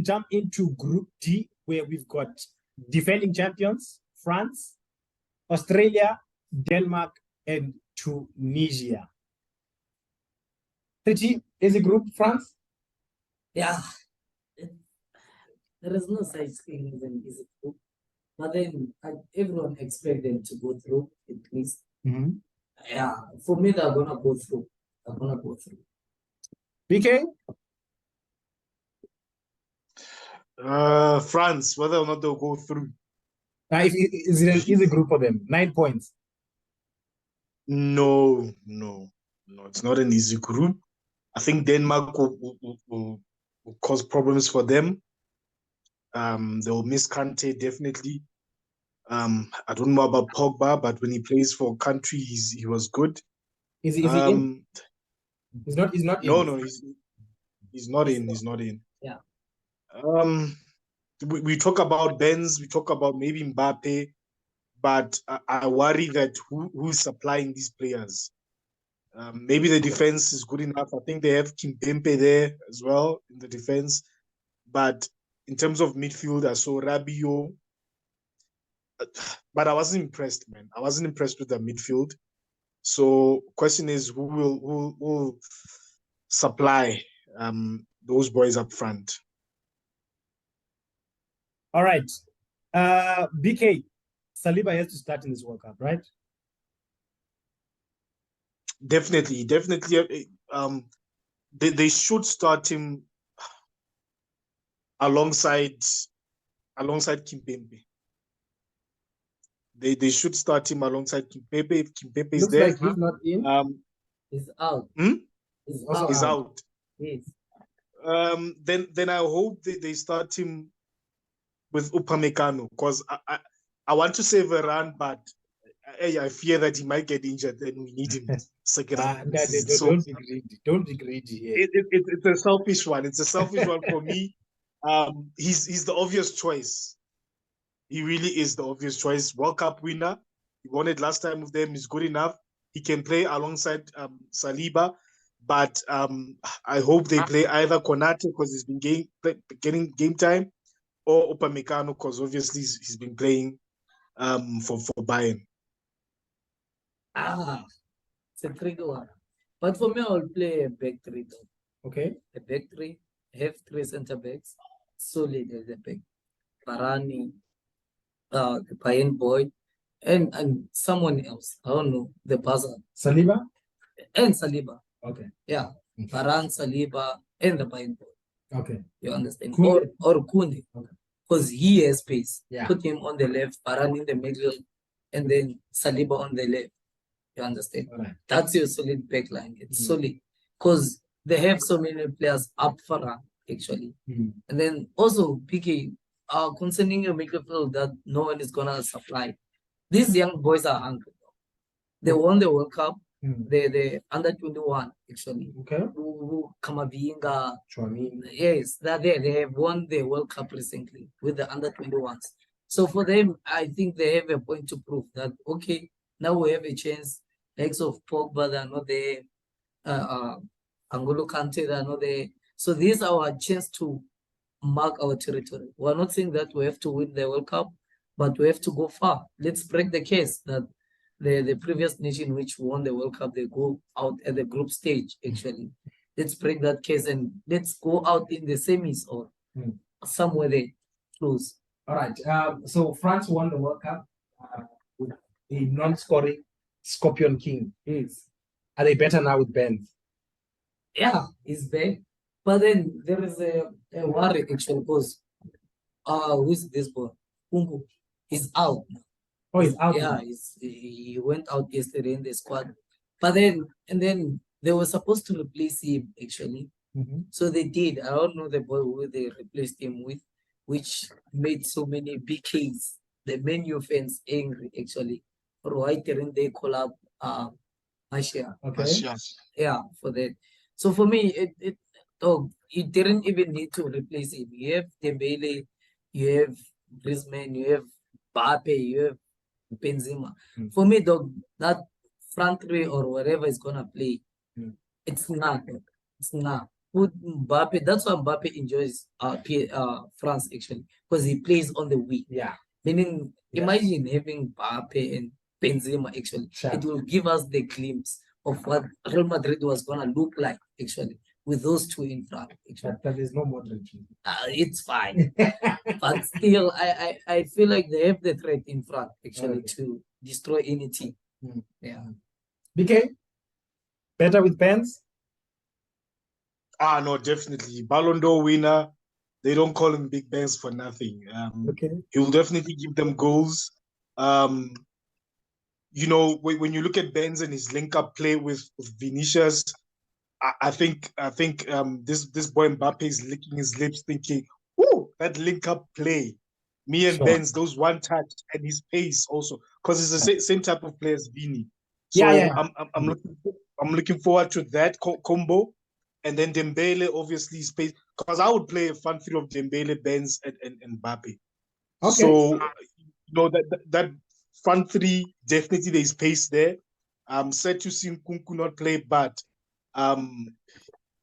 then jump into Group D, where we've got defending champions, France, Australia, Denmark, and Tunisia. 30 is a group, France? Yeah. There is no such thing as an easy group. But then everyone expects them to go through at least. Yeah, for me, they're gonna go through. BK? France, whether or not they'll go through. Is it an easy group for them? 9 points. No, it's not an easy group. I think Denmark will cause problems for them. They'll miss Kante definitely. I don't know about Pogba, but when he plays for country, he was good. Is he in? He's not in. No, he's not in. He's not in. Yeah. We talk about Benz, we talk about maybe Mbappe, but I worry that who's supplying these players. Maybe the defense is good enough. I think they have Kimpembe there as well in the defense. But in terms of midfield, I saw Rabiot. But I wasn't impressed, man. I wasn't impressed with the midfield. So question is, who will supply those boys up front? All right. BK, Saliba has to start in this World Cup, right? Definitely. They should start him alongside Kimpembe. They should start him alongside Kimpembe. If Kimpembe is Looks there, like he's not in. He's out. He's out. Yes. Then I hope they start him with Upamecano, because I want to save a run, but I fear that he might get injured and we need him second half. Don't be greedy here. It's a selfish one. It's a selfish one for me. He's the obvious choice. He really is the obvious choice. World Cup winner. He won it last time with them. He's good enough. He can play alongside Saliba. But I hope they play either Konate, because he's been getting game time, or Upamecano, because obviously he's been playing for Bayern. It's a tricky one. But for me, I'll play a back three though. Okay. A back three. Have 3 center backs. Solid as a back. Varane, the Bayern boy, and someone else. I don't know. The buzzer. Saliba? And Saliba. Okay. Yeah. Varane, Saliba, and the Bayern boy. Okay. You understand? Koundé. Or Koundé. Okay. Because he has space. Yeah. Put him on the left, Varane in the middle, and then Saliba on the left. You understand? Right. That's your solid backline. It's solid. Because they have so many players up front, actually. And then also, PK, concerning your midfield that no one is going to supply. These young boys are hungry. They won the World Cup. The under 21, actually. Okay. Kamavinga. Chouamini. Yes, they're there. They have won the World Cup recently with the under 21s. So for them, I think they have a point to prove that, okay, now we have a chance. Legs of Pogba, they're not there. N'Golo Kante, they're not there. So this is our chance to mark our territory. We're not saying that we have to win the World Cup, but we have to go far. Let's break the case that the previous nation which won the World Cup, they go out at the group stage, actually. Let's break that case and let's go out in the semis or somewhere there, close. All right. So France won the World Cup with a non-scoring Scorpion King. Yes. Are they better now with Ben? Yeah, he's there. But then there is a worry, actually, because who's this boy? Kungu. He's out now. Oh, he's out. Yeah, he went out yesterday in the squad. But then, and then they were supposed to replace him, actually. So they did. I don't know the boy who they replaced him with, which made so many BKs, the menu fans angry, actually. Or why didn't they call up Asia? Okay. Yeah, for that. So for me, it didn't even need to replace him. You have Dembele, you have Griezmann, you have Mbappe, you have Benzema. For me, dog, that front three or whatever is gonna play, it's not. It's not. put Mbappe. That's why Mbappe enjoys France actually, because he plays on the wing. Yeah. Meaning, Yeah. imagine having Mbappe and Benzema actually. Sure. It will give us the glimpse of what Real Madrid was gonna look like actually with those two in front. Actually, But there's no Modric. it's fine, but still, I feel like they have the threat in front actually Okay. to destroy any team. Mm. Yeah. BK, better with Benz? No, definitely. Ballon d'Or winner. They don't call him Big Benz for nothing. Okay. He will definitely give them goals. You know, when you look at Benz and his link-up play with Vinicius, I think this boy Mbappe is licking his lips, thinking, "Ooh, that link-up play." Me and Sure. Benz, those one touch and his pace also, because it's the same type of player as Vini. So Yeah. I'm looking forward to that combo. And then Dembele obviously is pace, because I would play a fun three of Dembele, Benz, and Mbappe. Okay. So you know that front three, definitely there's pace there. I'm sad to see Nkunku not play, but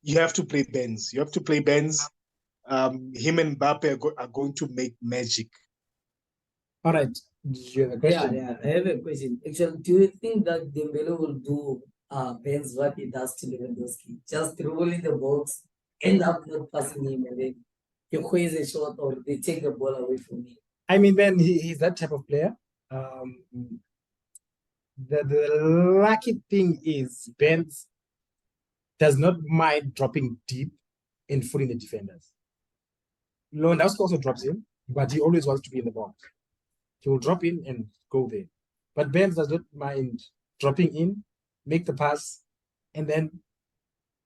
you have to play Benz. You have to play Benz. Him and Mbappe are going to make magic. All right. You have a question? Yeah, I have a question. Actually, do you think that Dembele will do Benz what he does to Lewandowski? Just roll in the box, end up not passing him, and then he plays a shot or they take the ball away from him. I mean, Ben, he's that type of player. The lucky thing is Benz does not mind dropping deep and fooling the defenders. Lewandowski also drops in, but he always wants to be in the box. He will drop in and go there. But Benz does not mind dropping in, make the pass, and then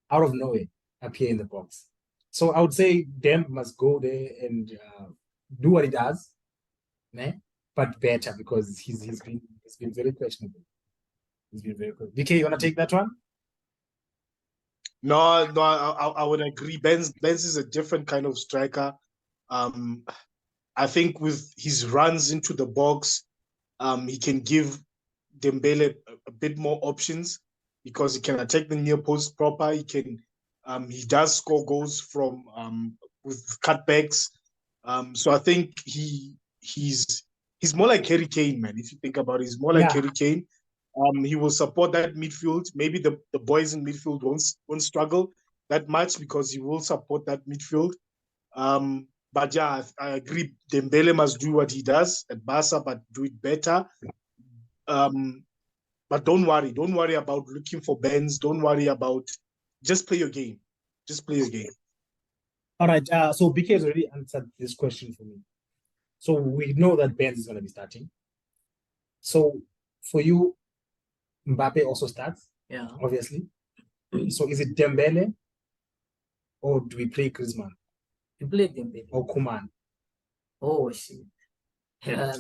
out of nowhere appear in the box. So I would say Dem must go there and do what he does, but better, because he's been very questionable. He's been very good. DK, you want to take that one? No, I would agree. Benz is a different kind of striker. I think with his runs into the box, he can give Dembele a bit more options, because he can attack the near post proper. He does score goals from with cutbacks. So I think he's more like Harry Kane, man. If you think about it, he's more like Harry Kane. He will support that midfield. Maybe the boys in midfield won't struggle that much, because he will support that midfield. But yeah, I agree. Dembele must do what he does at Barca, but do it better. But don't worry about looking for Benz. Don't worry about, just play your game. Just play your game. All right. So BK has already answered this question for me. So we know that Benz is going to be starting. So for you, Mbappe also starts. Yeah. Obviously. So is it Dembele, or do we play Griezmann? You play Dembele. Or Koeman? Oh shit. Yeah,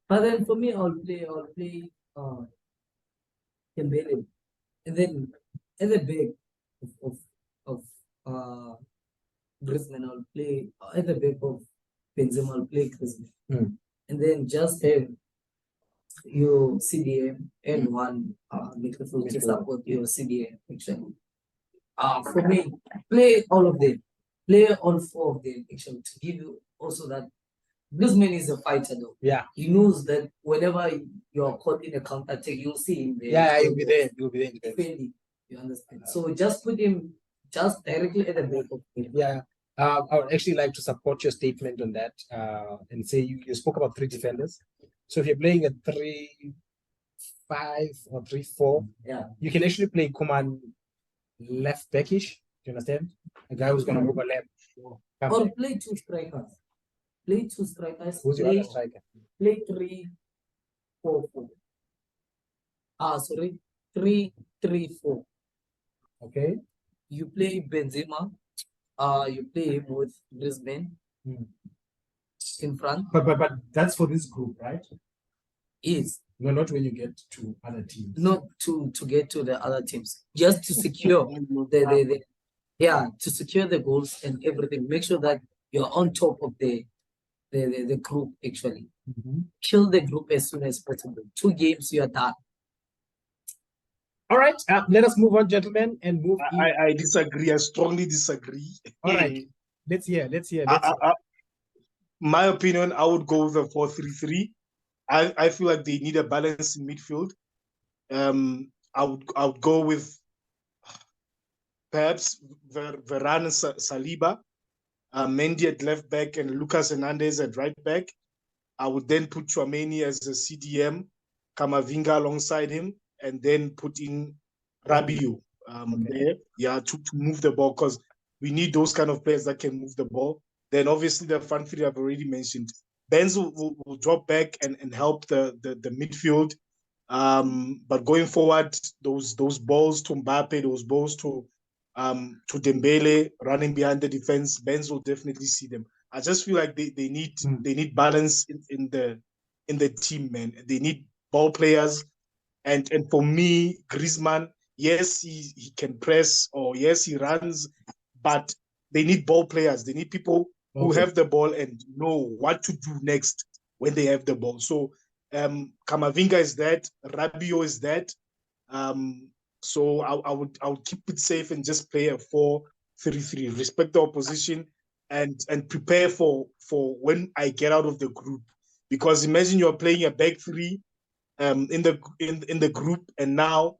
but then for me, I'll play Dembele, and then at the back of Griezmann, I'll play at the back of Benzema, I'll play Griezmann, and then just have your CDM and one midfield to support your CDM actually. For me, play all of them, play all four of them actually, to give you also that Griezmann is a fighter though. Yeah. He knows that whenever you are caught in a counter attack, you'll see him there. Yeah, he'll be there. He'll be there. Defending. You understand? So just put him just directly at the back of him. Yeah. I would actually like to support your statement on that, and say you spoke about three defenders. So if you're playing a 3-5 or 3-4, yeah, you can actually play Koeman left backish. Do you understand? A guy who's going to overlap. Or play two strikers. Play two strikers. Who's your other striker? Play 3-4-4. Sorry, 3-3-4. Okay. You play Benzema. You play him with Griezmann in front. But that's for this group, right? Is no, not when you get to other teams. Not to get to the other teams. Just to secure to secure the goals and everything. Make sure that you're on top of the group actually. Kill the group as soon as possible. 2 games, you are done. All right, let us move on, gentlemen, and move in. I disagree. I strongly disagree. All right, let's hear. My opinion, I would go with a 4-3-3. I feel like they need a balance in midfield. I would go with perhaps Varane and Saliba, Mendy at left back, and Lucas Hernandez at right back. I would then put Chouameni as a CDM, Camavinga alongside him, and then put in Rabiot there, to move the ball, because we need those kind of players that can move the ball. Then obviously the front three I've already mentioned. Benz will drop back and help the midfield. But going forward, those balls to Mbappe, those balls to Dembele running behind the defense, Benz will definitely see them. I just feel like they need balance in the team, man. They need ball players, and for me, Griezmann, yes, he can press, or yes, he runs, but they need ball players. They need people who have the ball and know what to do next when they have the ball. So Camavinga is that, Rabiot is that. So I would keep it safe and just play a 4-3-3. Respect the opposition and prepare for when I get out of the group. Because imagine you're playing a back three in the group, and now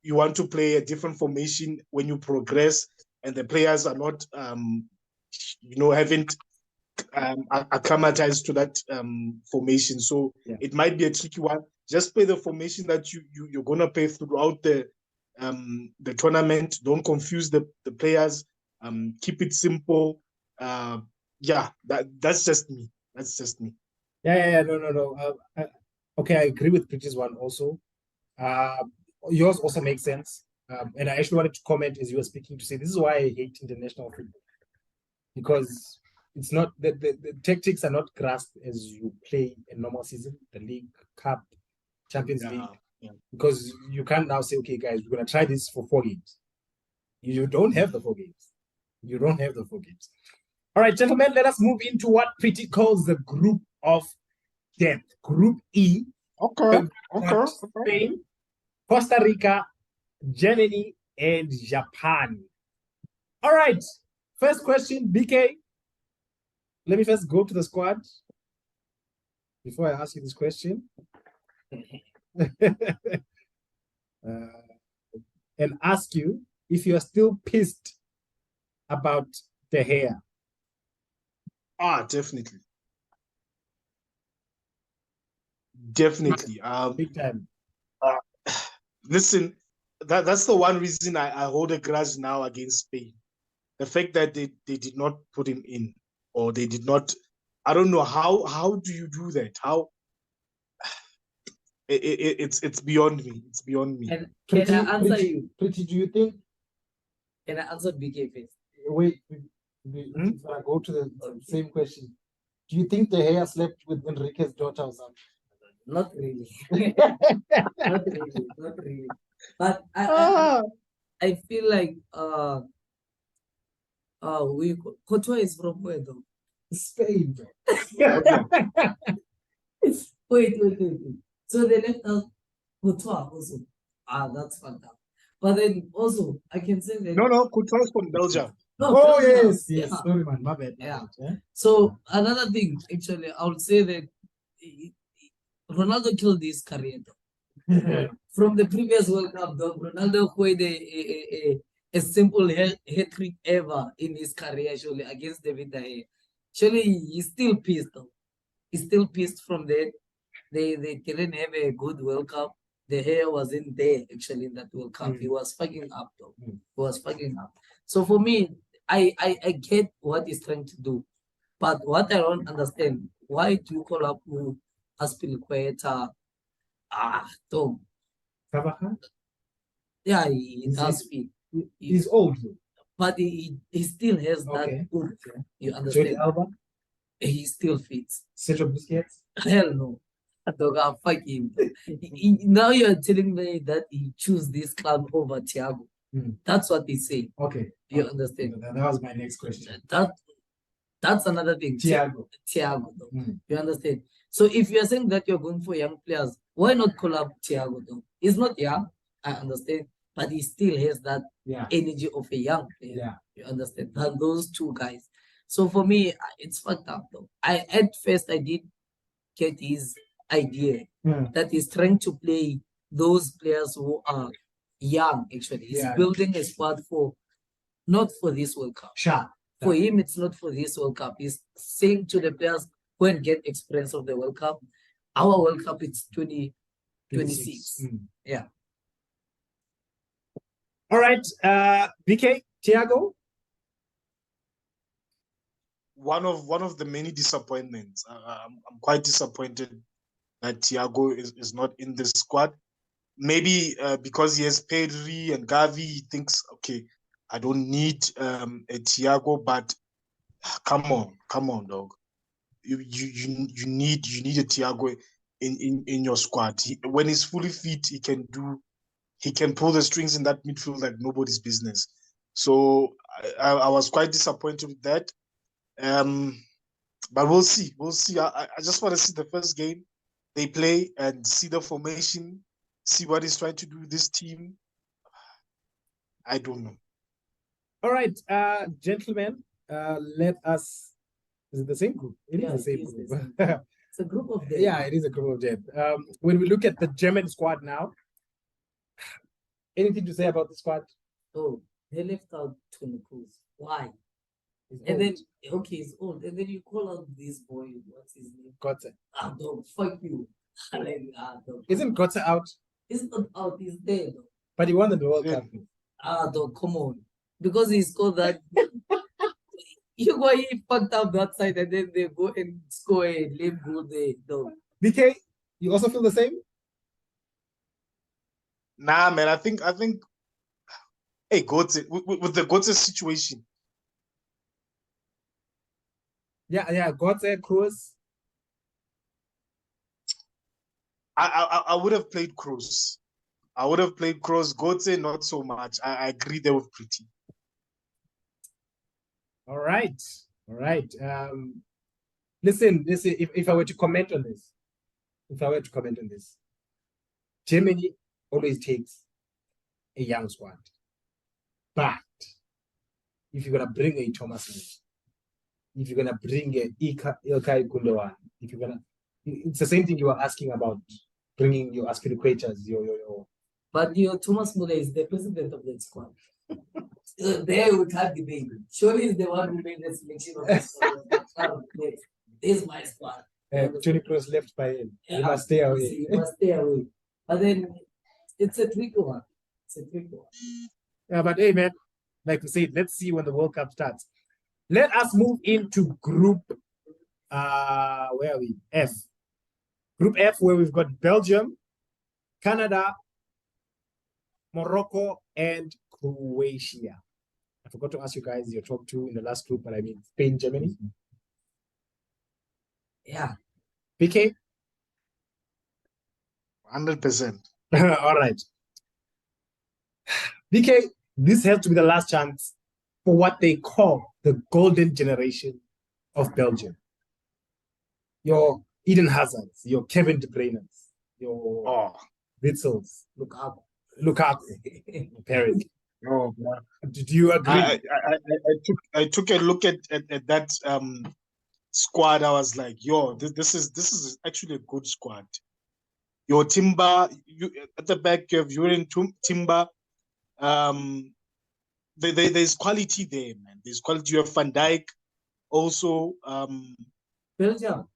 you want to play a different formation when you progress, and the players are not haven't acclimatized to that formation. So it might be a tricky one. Just play the formation that you're gonna play throughout the tournament. Don't confuse the players. Keep it simple. That's just me. No. Okay, I agree with Pretty's one also. Yours also makes sense. And I actually wanted to comment as you were speaking to say this is why I hate international football, because it's not the tactics are not grasped as you play a normal season, the League, Cup, Champions League. Yeah. Because you can't now say, okay, guys, we're gonna try this for 4 games. You don't have the 4 games. All right, gentlemen, let us move into what Pretty calls the group of death. Group E. Okay. Spain, Costa Rica, Germany, and Japan. All right. First question, BK. Let me first go to the squad before I ask you this question. And ask you if you are still pissed about the hair. Definitely. Big time. Listen, that's the one reason I hold a grudge now against Spain. The fact that they did not put him in, or they did not. I don't know how do you do that? How it's beyond me. It's beyond me. And can I answer you? Pretty, do you think? Can I answer BK first? Wait, before I go to the same question. Do you think the hair slept with Enrique's daughter or something? Not really. Not really. But I feel like Courtois is from where though? Spain. Wait. So they left out Courtois also. That's fucked up. But then also I can say that No, Courtois is from Belgium. No, Oh Belgium. yes. Yeah. Sorry, man, my bad. Yeah. So another thing, actually, I would say that Ronaldo killed his career though. From the previous World Cup, though, Ronaldo played a simple hat-trick ever in his career, actually, against David De Gea. Actually, he's still pissed though. He's still pissed from that. They didn't have a good World Cup. De Gea wasn't there actually in that World Cup. He was fucking up though. He was fucking up. So for me, I get what he's trying to do. But what I don't understand, why do you call up Aspilicueta? Tom. Yeah, he does speak. He's old. But he still has that good. You understand? He still fits. Sergio Busquets? Hell no. Dog, I'll fuck him. Now you're telling me that he choose this club over Thiago. That's what they say. Okay. You understand? That was my next question. That's another thing. Thiago. Though. You understand? So if you're saying that you're going for young players, why not call up Thiago though? He's not young, I understand. but he still has that Yeah. energy of a young player. Yeah. You understand? Than those two guys. So for me, it's fucked up though. At first I did get his idea Mm. that he's trying to play those players who are young. Actually, he's Yeah. building a squad for not for this World Cup. Sure. For him, it's not for this World Cup. He's saying to the players, go and get experience of the World Cup. Our World Cup, it's 2026. Yeah. All right. BK, Thiago. One of the many disappointments. I'm quite disappointed that Thiago is not in the squad. Maybe because he has Pedri and Gavi, he thinks, okay, I don't need a Thiago, but come on, dog. You need a Thiago in your squad. When he's fully fit, he can pull the strings in that midfield like nobody's business. So I was quite disappointed with that. But we'll see. I just want to see the first game they play and see the formation, see what he's trying to do with this team. I don't know. All right, gentlemen, let us. Is it the same group? It is the same group. It's a group of them. Yeah, it is a group of death. When we look at the German squad now, anything to say about the squad? Oh, they left out Toni Kroos. Why? He's And old. then, okay, he's old. And then you call out this boy, what's his name? Götze. Dog, fuck you. Like, dog. Isn't Götze out? He's not out, he's there, dog. But he won the World Cup. Dog, come on. Because he scored that. You go, he fucked up that side, and then they go and score a lame goal there, dog. BK, you also feel the same? Nah, man. I think. Hey, Götze, with the Götze situation. Yeah, Götze, Kroos. I would have played Kroos. Götze, not so much. I agree they were pretty. All right. Listen, if I were to comment on this, Germany always takes a young squad. But if you're gonna bring a Thomas Müller, if you're gonna bring a Ilkay Gundogan, it's the same thing you were asking about bringing your Aspilicuetas, your. But your Thomas Müller is the president of that squad. There we can't debate. Surely he's the one who made the selection of the squad. This is my squad. Toni Kroos left by him. Yeah, You must stay away. You must stay away. But then it's a tricky one. Yeah, but hey, man, like we said, let's see when the World Cup starts. Let us move into Group. Where are we? F. Group F, where we've got Belgium, Canada, Morocco, and Croatia. I forgot to ask you guys your top two in the last group, but I mean Spain, Germany. Yeah. PK? 100%. All right. BK, this has to be the last chance for what they call the golden generation of Belgium. Your Eden Hazards, your Kevin De Bruyne's, your Witsels, Lukaku, apparently. Oh, man. Do you agree? I took a look at that squad. I was like, yo, this is actually a good squad. Your Timber, at the back you have Julian Timber. There's quality there, man. There's quality. You have Van Dijk also. Belgium.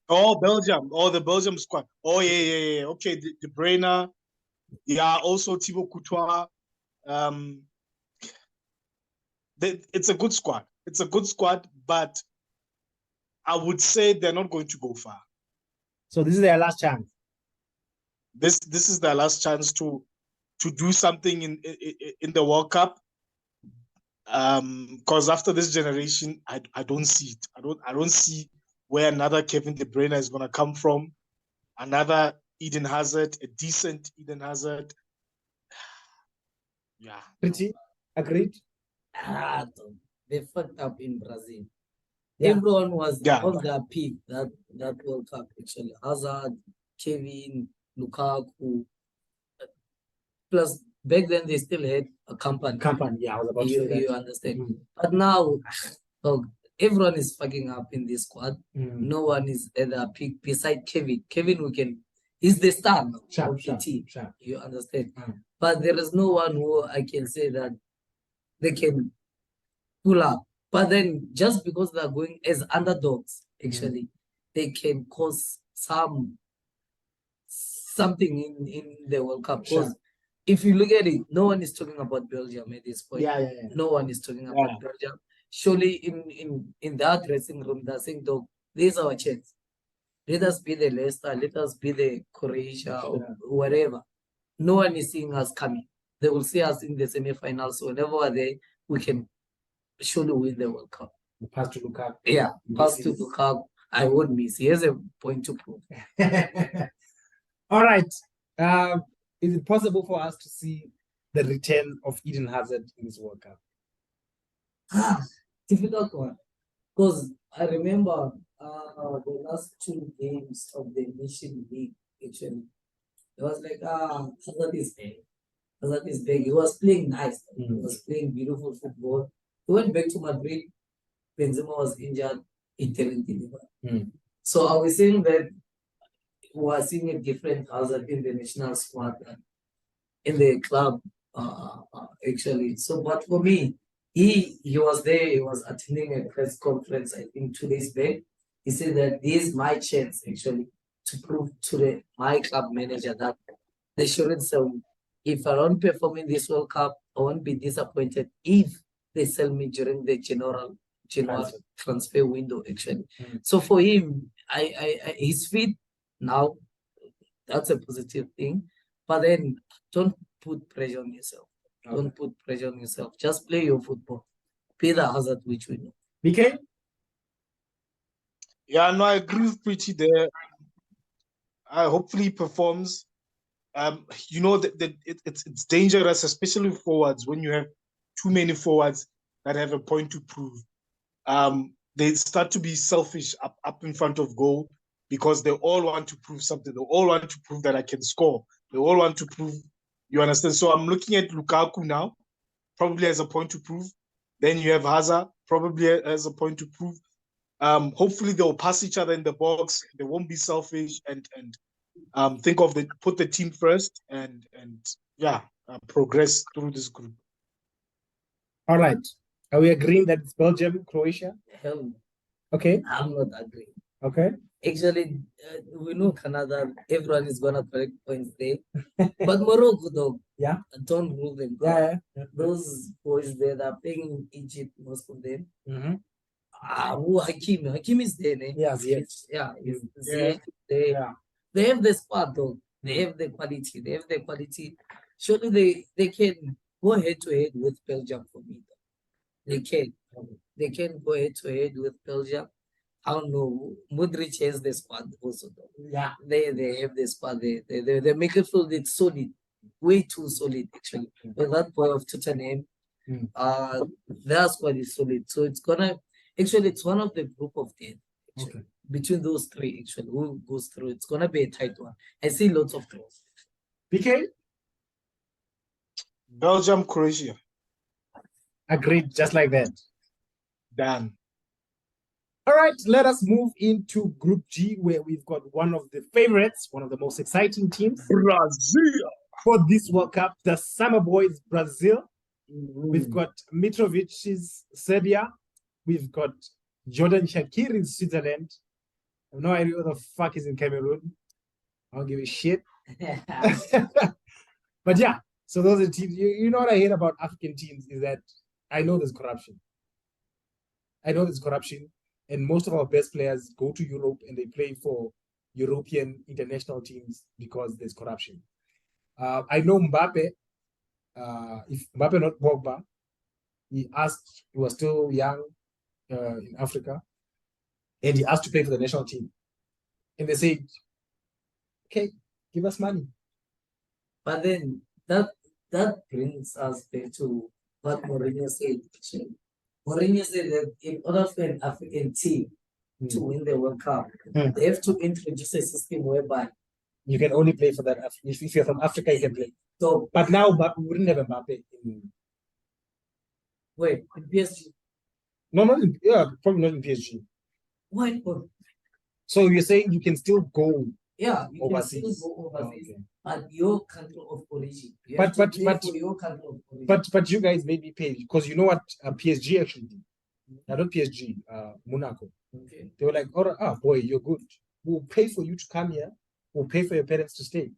Oh, Belgium. Oh, the Belgium squad. Oh, yeah. Okay, De Bruyne. Yeah, also Thibaut Courtois. It's a good squad. But I would say they're not going to go far. So this is their last chance. This is their last chance to do something in the World Cup. Because after this generation, I don't see it. I don't see where another Kevin De Bruyne is gonna come from. Another Eden Hazard, a decent Eden Hazard. Yeah. Pretty agreed. They fucked up in Brazil. Yeah. Everyone was Yeah. on their peak that World Cup actually. Hazard, Kevin, Lukaku. Plus, back then they still had a company. Company, yeah, I was about to say You that. understand? Mm. But now, dog, everyone is fucking up in this squad. Mm. No one is at the peak beside Kevin. Kevin, he's the star now Sharp, of the sharp, team. sharp. You understand? Mm. But there is no one who I can say that they can pull up. But then just because they're going as underdogs, actually, they can cause something in the World Cup. Because Sure. if you look at it, no one is talking about Belgium at this point. Yeah. No one is talking about Belgium. Surely in that dressing room, they're saying, dog, this is our chance. Let us be the Leicester, let us be the Croatia or whatever. No one is seeing us coming. They will see us in the semi-finals. So whenever we're there, we can surely win the World Cup. Pass to Lukaku. Yeah, pass to Lukaku. I won't miss. He has a point to prove. All right. Is it possible for us to see the return of Eden Hazard in this World Cup? Difficult one. Because I remember the last 2 games of the Nation League, actually. It was like, Hazard is back. Hazard is back. He was playing nice. He was playing beautiful football. He went back to Madrid. Benzema was injured. He didn't deliver. So I was saying that we are seeing a different Hazard in the national squad than in the club, actually. So, but for me, he was there. He was attending a press conference, I think 2 days back. He said that this is my chance, actually, to prove to my club manager that they shouldn't sell me. If I don't perform in this World Cup, I won't be disappointed if they sell me during the January transfer window, actually. So for him, his feet now, that's a positive thing. But then don't put pressure on yourself. Okay. Don't put pressure on yourself. Just play your football. Play the Hazard which we know. BK? Yeah, no, I agree with Pretty there. Hopefully he performs. You know that it's dangerous, especially with forwards, when you have too many forwards that have a point to prove. They start to be selfish up in front of goal because they all want to prove something. They all want to prove that I can score. They all want to prove, you understand? So I'm looking at Lukaku now, probably has a point to prove. Then you have Hazard, probably has a point to prove. Hopefully they'll pass each other in the box. They won't be selfish and put the team first and progress through this group. All right. Are we agreeing that it's Belgium, Croatia? Hell no. Okay. I'm not agreeing. Okay. Actually, we know Canada, everyone is going to collect points there. But Morocco, though, don't rule them. Yeah. Those boys there that are playing in Egypt, most of them. Hakim is there. Yes. Yeah, he's there. They have the squad, though. They have the quality. Surely they can go head to head with Belgium for me. They can go head to head with Belgium. I don't know. Modric has the squad also, though. Yeah. They have the squad. They make it feel it's solid, way too solid actually. But that boy of Tottenham, their squad is solid. So it's one of the group of 10. Okay. Between those three, actually, who goes through? It's gonna be a tight one. I see lots of draws. BK? Belgium, Croatia. Agreed, just like that. Done. All right, let us move into Group G, where we've got one of the favorites, one of the most exciting teams. Brazil. For this World Cup, the Summer Boys, Brazil. We've got Mitrovic's Serbia. We've got Jordan Shaqiri's Switzerland. I have no idea what the fuck is in Cameroon. I don't give a shit. But yeah, so those are the teams. You know what I hate about African teams is that I know there's corruption. And most of our best players go to Europe and they play for European international teams because there's corruption. I know Mbappe, if Mbappe not Pogba, he was still young in Africa, and he asked to play for the national team. And they said, okay, give us money. But then that brings us back to what Mourinho said. Mourinho said that in order for an African team to win the World Cup, they have to introduce a system whereby you can only play for that. If you're from Africa, you can play. So But now we wouldn't have Mbappe in. wait, in PSG, No, not in, yeah, probably not in PSG. why not? So you're saying you can still go Yeah, you overseas? can still go Oh, overseas, okay. but your country of origin. You But- have to but- play but- for your country of origin. But you guys made me pay because you know what PSG actually did. Not PSG, Monaco. okay. They were like, "Oh, boy, you're good. We'll pay for you to come here. We'll pay for your parents to stay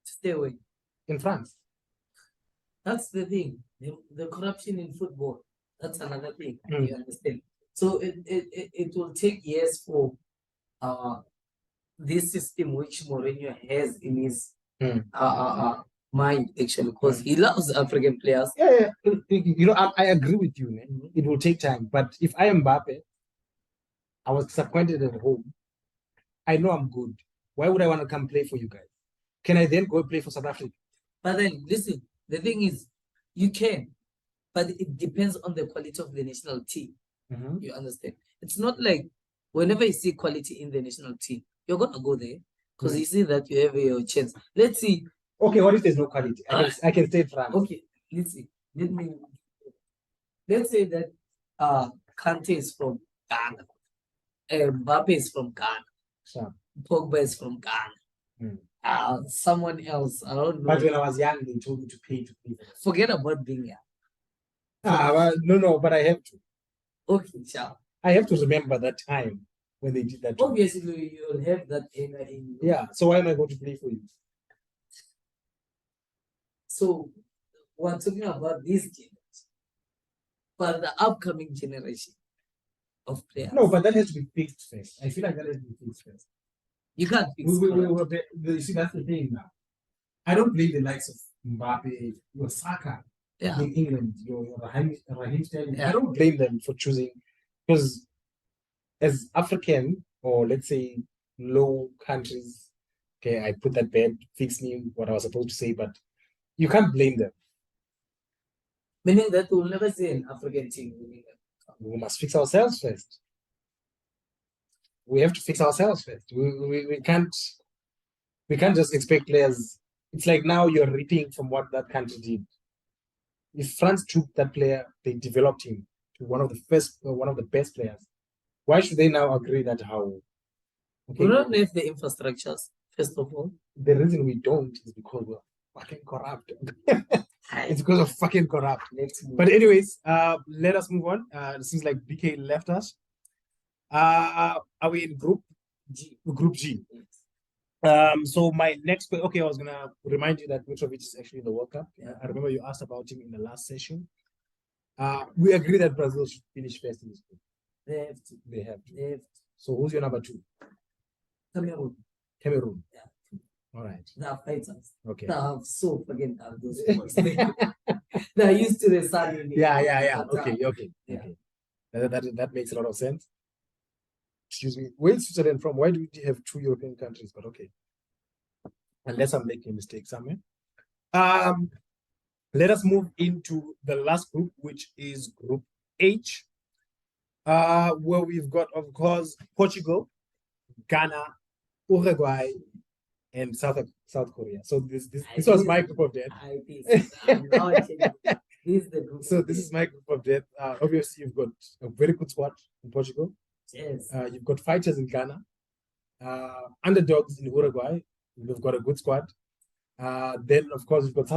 Stay away. in France." That's the thing. The corruption in football. That's another thing. Mm. You understand? So it will take years for this system which Mourinho has in his Mm. mind actually, because he loves African players. Yeah. You know, I agree with you, man. Mhm. It will take time. But if I am Mbappe, I was disappointed at home. I know I'm good. Why would I want to come play for you guys? Can I then go play for South Africa? But then listen, the thing is, you can, but it depends on the quality of the national team. Mhm. You understand? It's not like whenever you see quality in the national team, you're gonna go there because Mm. you see that you have your chance. Let's see. Okay, what if there's no quality? I can stay in France. Okay, let's see. Let's say that Kante is from Ghana, Mbappe is from Ghana, So, Pogba is from Ghana. Someone else, I don't know. but when I was young, they told me to pay to play. Forget about being young. No, but I have to. Okay, ciao. I have to remember that time when they did that. to me. Obviously, you'll have that anger in you. Yeah. So why am I going to play for you? So we're talking about this generation, but the upcoming generation of players. No, but that has to be fixed first. I feel like that has to be fixed first. You can't fix You see, that's the thing now. I don't blame the likes of Mbappe, your Saka Yeah. in England, your Raheem Sterling. Yeah. I don't blame them for choosing because as African or let's say low countries, okay, I put that bad, fix me what I was supposed to say, but you can't blame them. Meaning that we'll never see an African team winning it. We must fix ourselves first. We have to fix ourselves first. We can't just expect players. It's like now you're reaping from what that country did. If France took that player, they developed him to one of the best players. Why should they now agree that how? Okay, We don't have the infrastructures, first of all. the reason we don't is because we're fucking corrupt. It's because of fucking corrupt. Let's move. But anyways, let us move on. It seems like BK left us. Are we in Group G. G? So my next okay, I was gonna remind you that Mitrovic is actually in the World Cup. Yeah. I remember you asked about him in the last session. We agree that Brazil should finish first in this group. They have to. They have to. They have to. So who's your number 2? Cameroon. Cameroon. Yeah. All right. They are fighters. Okay. They are so fucking tough, those boys. They're used to the sun. Yeah. But, Okay. Yeah. Okay. That makes a lot of sense. Excuse me. Where's Switzerland from? Why do we have 2 European countries? But okay. Unless I'm making a mistake somewhere. Let us move into the last group, which is Group H, where we've got, of course, Portugal, Ghana, Uruguay, and South Korea. So this was my group of death. This is the group. So this is my group of death. Obviously, you've got a very good squad in Portugal. Yes. You've got fighters in Ghana, underdogs in Uruguay. You've got a good squad. Then, of course, you've got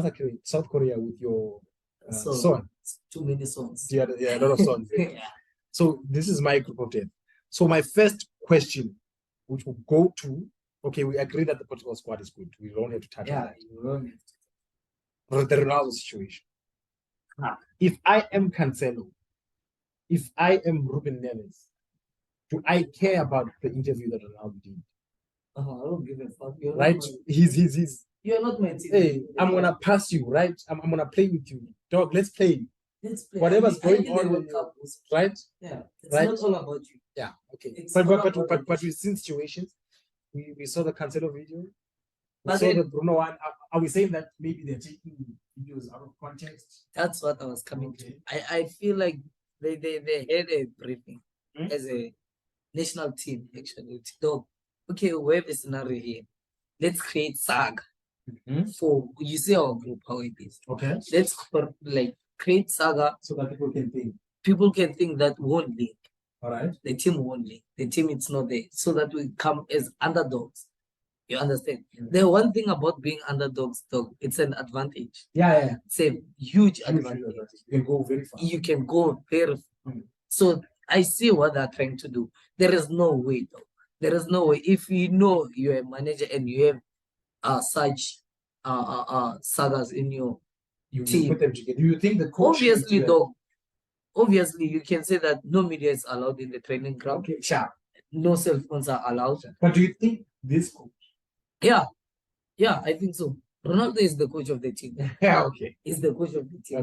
South Korea with your son. Too many songs. Yeah, a lot of sons. Yeah. So this is my group of death. So my first question, which will go to, okay, we agree that the Portugal squad is good. We don't have to touch on Yeah, that. you don't have to. For the Ronaldo situation. If I am Cancelo, if I am Ruben Neves, do I care about the interview that Ronaldo did? I don't give a fuck. You're Right? Not my, He's you're not my team. hey, I'm gonna pass you, right? I'm gonna play with you. Dog, let's play. Let's play. Whatever's I going think the on World in Cup was- right? Yeah, it's Right? not all about you. Yeah, okay. It's But all about the we've seen situations. We saw the Cancelo video. We But saw then- the Bruno one. Are we saying that maybe they're taking videos out of context? That's what I was coming Okay. to. I feel like they had a briefing Hmm? as a national team actually. Dog, okay, we have a scenario here. Let's create saga. Mhm. for you see our group how it is. Okay. Let's like create saga. So that people can think. People can think that we won't link. All right. The team won't link. The team it's not there. So that we come as underdogs. You understand? The one thing about being underdogs, dog, it's an advantage. Yeah. It's a huge Huge advantage. advantage. You can go very far. You can go very far. Mm. So I see what they're trying to do. There is no way though. There is no way. If you know you're a manager and you have such sagas in your You team. put them together. Do you think the coach? Obviously, should do though, obviously you can say that no media is allowed in the training that? ground. Okay, sure. No cell phones are allowed. But do you think this coach? Yeah, I think so. Ronaldo is the coach of the team. Yeah, okay. Is the coach of the team.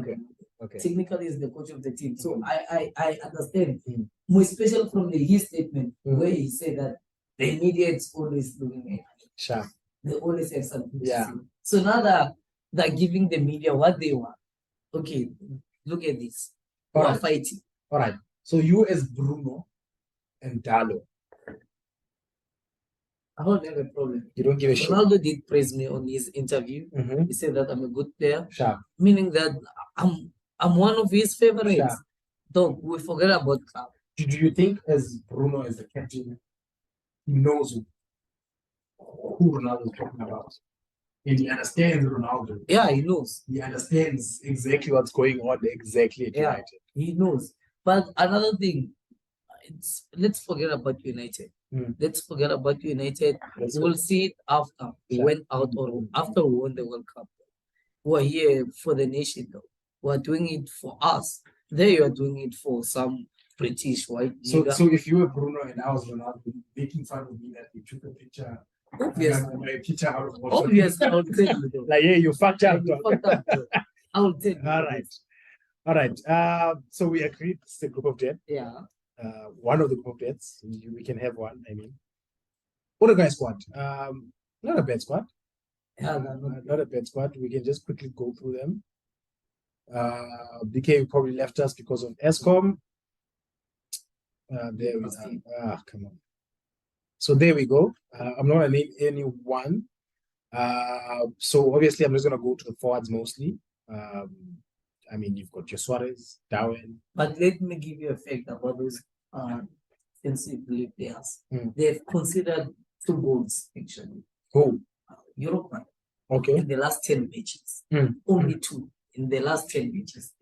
Okay. Technically is the coach of the team. So Mhm. I understand. Mm. More especially from his statement Mm. where he said that the media is always looking at. Sure. They always have something to Yeah. say. So now that they're giving the media what they want. Okay, look at this. All We're right. fighting. All right. So you as Bruno and Dalo, I don't have a problem. you don't give a shit. Ronaldo did praise me on his interview. Mhm. He said that I'm a good player, Sure. meaning that I'm one of his favorites. Sure. Dog, we forget about Cup. Do you think as Bruno as the captain, he knows who Ronaldo is talking about? And he understands Ronaldo. Yeah, he knows. He understands exactly what's going on exactly at Yeah. United. He knows. But another thing, let's forget about United. Mm. Let's forget about United. Let's We'll see it after we Sure. went out or after we won the World Cup. We're here for the nation though. We're doing it for us. There you are doing it for some British white. So, nigga. so if you were Bruno and I was Ronaldo, making fun of me that we took a picture, Obviously, my picture out of obviously, I'll tell you though. Like, yeah, you fucked up. You fucked up, though. I'll tell you. All right. All right. So we agreed it's a group of 10. Yeah. One of the group of 10s. We can have one, I mean. Uruguay squad. Not a bad squad. Yeah, no. Not a bad squad. We can just quickly go through them. BK probably left us because of ESCOM. There we are. Come on. So there we go. I'm not gonna name anyone. So obviously I'm just gonna go to the forwards mostly. I mean, you've got your Suarez, Darwin. But let me give you a fact about those defensive players. Mm. They've considered 2 goals actually. Who? Uruguay Okay. in the last 10 matches. Mm. Only 2 in the last 10 matches.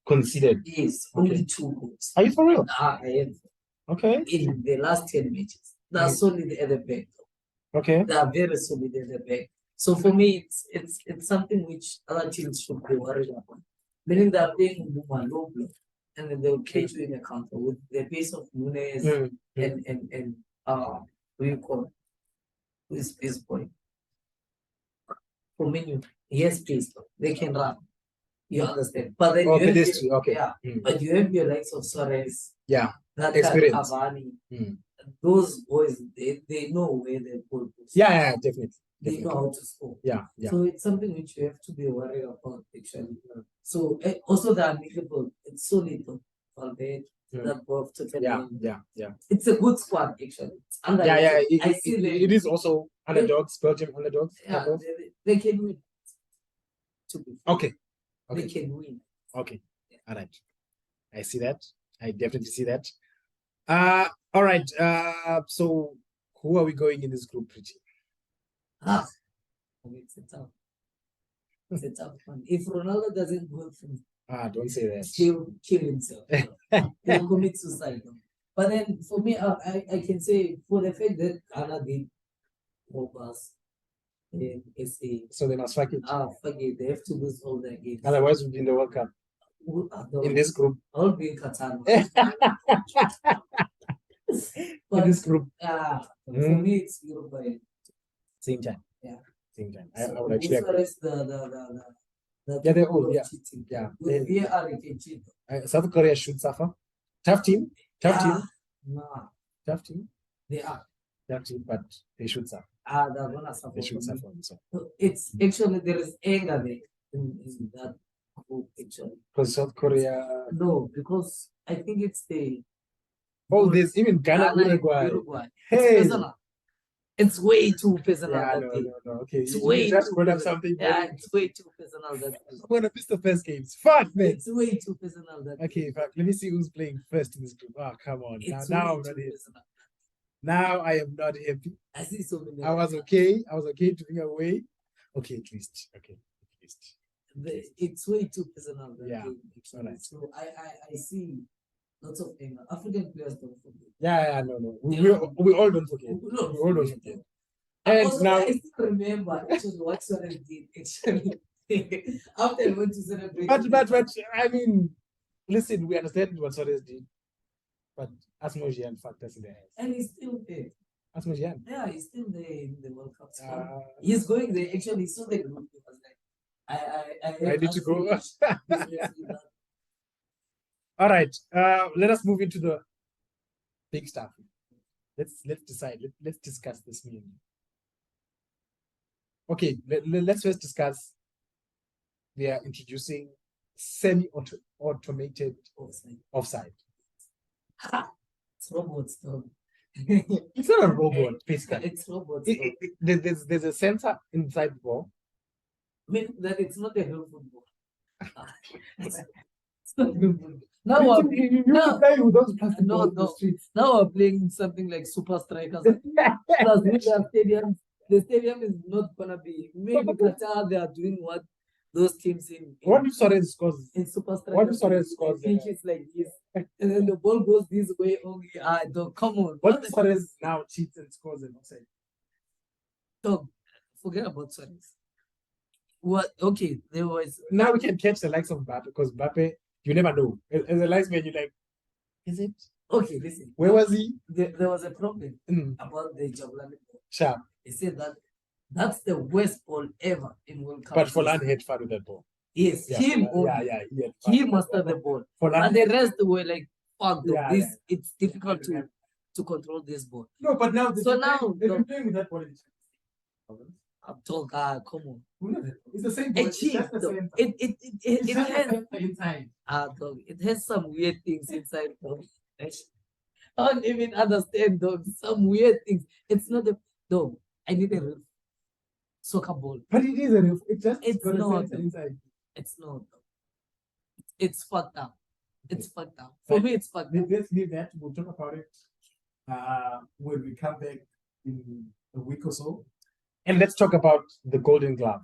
Considered. Yes, Okay. only 2 goals. Are you for real? I am Okay. in the last 10 matches. They are solid at the back. Okay. They are very solid at the back. So for me, it's something which other teams should be worried about. Meaning they are playing Mbuma low block, and then they'll catch you in a counter with the pace of Nunes Mm. and what do you call it? Who is pace boy? For Menu, he has pace though. They can run. You understand? But then Okay, you have this your- two. Okay. yeah. Mm. But you have your likes of Suarez, Yeah. that Experience. Cavani. Mm. Those boys, they know where the ball goes. Yeah, definitely. They know Definitely. how to score. Yeah. So it's something which you have to be worried about actually. So also the midfield, it's so little. Valverde, Mm. that both totally. Yeah. It's a good squad actually. It's under. Yeah. I see It is also underdogs, Belgium underdogs. Yeah, type of- they can win. To be fair. Okay. They can win. Okay. All right. I see that. I definitely see that. All right. So who are we going in this group, Pretty? It's a tough. It's a tough one. If Ronaldo doesn't go through, Don't say that. he'll kill himself. He'll commit suicide. But then for me, I can say for the fact that Ghana did help us in SA, So they must fuck it. fuck it, they have to lose all their games. Otherwise, we'll be in the World Cup in this group. I'll be in Qatar. In But this group, for Mm. me, it's Uruguay. same time. Yeah. Same time. So I would actually agree. Bucharest, the Yeah, they're people all, of yeah. cheating. Yeah. With VAR, it can cheat. South Korea should suffer. Tough team. Nah, Tough team. they are. Tough team, but they should suffer. They're gonna suffer. They should from it. suffer. So. It's actually there is anger there in that group actually. Because South Korea. No, because I think it's the Oh, there's even Ghana, Uruguay. Uruguay. Hey. It's personal. It's way too personal. Yeah, that no, thing. no, no. Okay, It's you way just too brought up personal. something. Yeah, very it's way too personal. That thing. I'm gonna miss the first games. Fuck, man. It's way too personal. That Okay, thing. fuck. Let me see who's playing first in this group. Oh, come on. It's Now way I'm not too happy. personal. Now I am not happy. I see so many. I was okay. I was okay to be away. Okay, at least. Okay, at least. It's way too personal. That Yeah, thing, actually. alright. So I see lots of anger. African players don't forget. Yeah, no, no. Yeah. We all don't forget. We don't We all don't forget. forget. And And also, now, I still remember actually what Suarez did actually after he went to celebrate. but I mean, listen, we understand what Suarez did, but Asmojian fucked us in the ass. And he's still there. Asmojian. Yeah, he's still there in the World Cup squad. Uh, He's going there. Actually, he saw the group. He was like, I need to go. He's actually done. All right. Let us move into the big stuff. Let's decide. Let's discuss this meeting. Okay, let's first discuss. They are introducing semi-automated offside. It's robots, though. It's not a robot, basically. It's robots. There's a sensor inside the ball. I mean that it's not a real football. It's not real football. Now we're play with those plastic No, balls in the no. streets. now we're playing something like Super Strikers. Plus, with the stadium, the stadium is not gonna be. Maybe Qatar, they are doing what those teams in What if Suarez scores? in Super Strikers. What if Suarez scores? Pitch is like this, and then the ball goes this way. Okay, don't come on. What if Suarez now cheats and scores an offside? Dog, forget about Suarez. What? Okay, there was Now we can catch the likes of Mbappe because Mbappe, you never know. As a linesman, you're like, is it? okay. Listen, Where was he? there was a problem Mm, about the Jablani ball. sharp. He said that that's the worst ball ever in World Cup. But Forlan had fun with that ball. Yes, Yeah, him. yeah, only. yeah. He had fun He with mastered that the ball. ball. Forlan, And the rest were like, fuck, though, Yeah, this yeah. it's difficult to control this ball. no, but now So now, they've the- been playing with that ball. in Champions I'm talking, come on. League. It's the same ball. A It's cheat, just the though. same. It It's just the has same inside. dog, it has some weird things inside, dog. I don't even understand, dog. Some weird things. It's not a dog. I need a real soccer ball. But it is a real. It just It's got a not. sensor inside. It's not. Dog. It's fucked up. It's fucked up. For Right. me, it's fucked up. Let's leave that. We'll talk about it when we come back in a week or so. And let's talk about the Golden Glove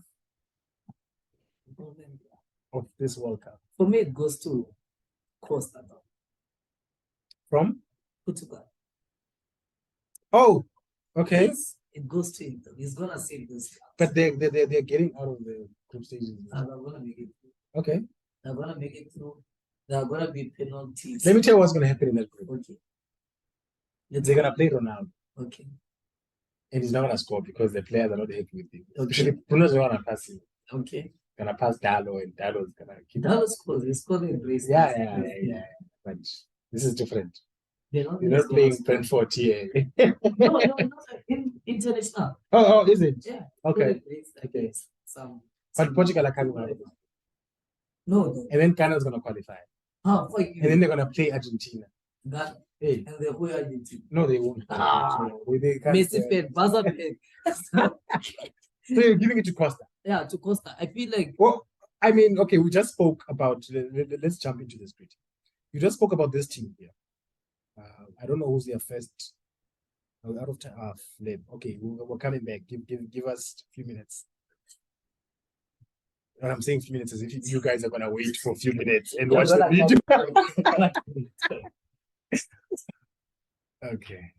of this World Cup. For me, it goes to Costa, dog. From? Portugal. Oh, okay. Yes, it goes to him. Though. He's gonna save this. But they're getting out of the group stages. They're gonna make it through. Okay. They're gonna make it through. There are gonna be penalties. Let me tell you what's gonna happen in that group. Okay. Let's They're go. gonna play Ronaldo, Okay. and he's not gonna score because the players are not happy with him. Okay. Especially Bruno's gonna pass him. Okay. Gonna pass Dalo, and Dalo's gonna keep. That was close. He's scoring brace. Yeah. But this is different. They're not You're not playing Brentford here. No, international. Oh, is it? Yeah. Okay. Scoring brace Okay. against some. But Portugal are coming out. No. And then Ghana's gonna qualify. Fuck And then you. they're gonna play Argentina. Ghana. Hey, And the who Argentina. no, they won't. Ah. They can't, Messi fan, Barca fan. So you're giving it to Costa. Yeah, to Costa. I feel like Well, I mean, okay, we just spoke about. Let's jump into this bit. You just spoke about this team here. I don't know who's their first. Out of time, okay, we're coming back. Give us a few minutes. And I'm saying few minutes as if you guys are gonna wait for a few minutes and watch the video. Okay.